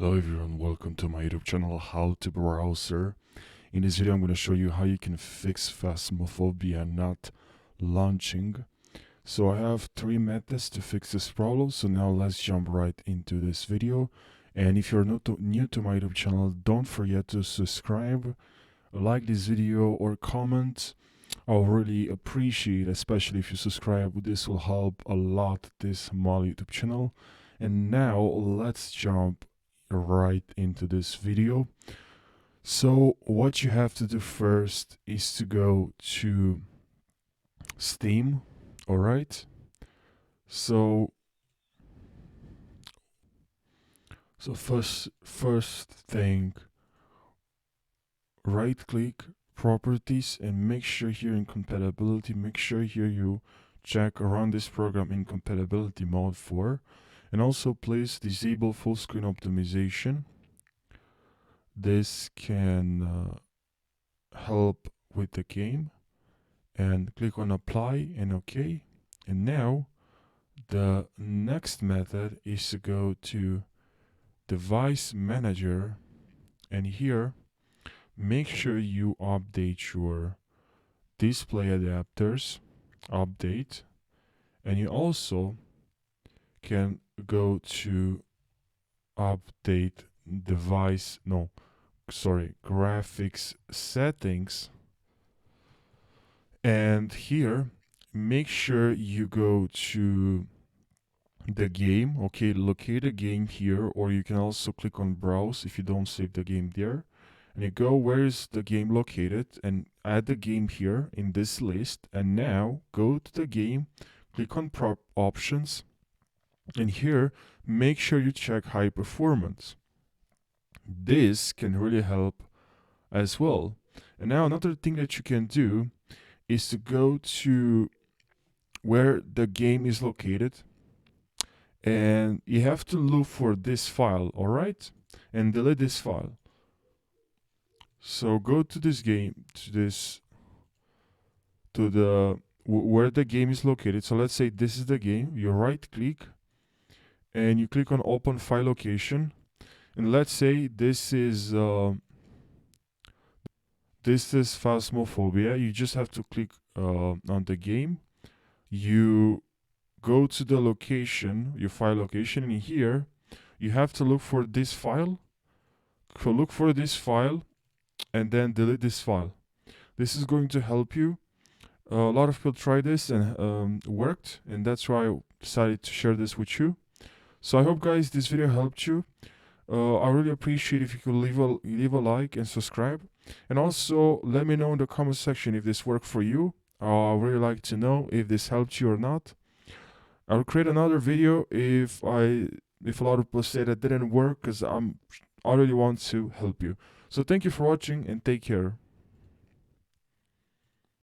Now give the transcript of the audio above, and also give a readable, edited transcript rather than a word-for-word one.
Hello everyone, welcome to my YouTube channel How to Browser. In this video I'm going to show you how you can fix Phasmophobia Not Launching. So I have 3 methods to fix this problem, so now let's jump right into this video. And if you're new to my YouTube channel, don't forget to subscribe, like this video or comment. I'll really appreciate, especially if you subscribe. This will help a lot this small YouTube channel. And now let's jump right into this video. So what you have to do first is to go to Steam. All right, so first thing, right click properties and make sure here in compatibility, make sure here you check run this program in compatibility mode 4. And also please disable full screen optimization. This can help with the game. And click on apply and OK. And now the next method is to go to device manager, and here make sure you update your display adapters, update, and you also can go to update graphics settings, and here make sure you go to the game. Okay, locate a game here, or you can also click on browse if you don't save the game there, and you go where is the game located and add the game here in this list. And now go to the game, click on prop options, and here make sure you check high performance. This can really help as well. And now another thing that you can do is to go to where the game is located, and you have to look for this file, all right, and delete this file. So go to this game, where the game is located. So let's say this is the game. You right click and you click on open file location, and let's say this is Phasmophobia. You just have to click on the game. You go to the location, your file location, and here you have to look for this file. So look for this file and then delete this file. This is going to help you. A lot of people tried this and worked, and that's why I decided to share this with you. So I hope, guys, this video helped you. I really appreciate if you could leave a like and subscribe, and also let me know in the comment section if this worked for you. I really like to know if this helped you or not. I'll create another video if a lot of people say that didn't work, because I really want to help you. So thank you for watching and take care.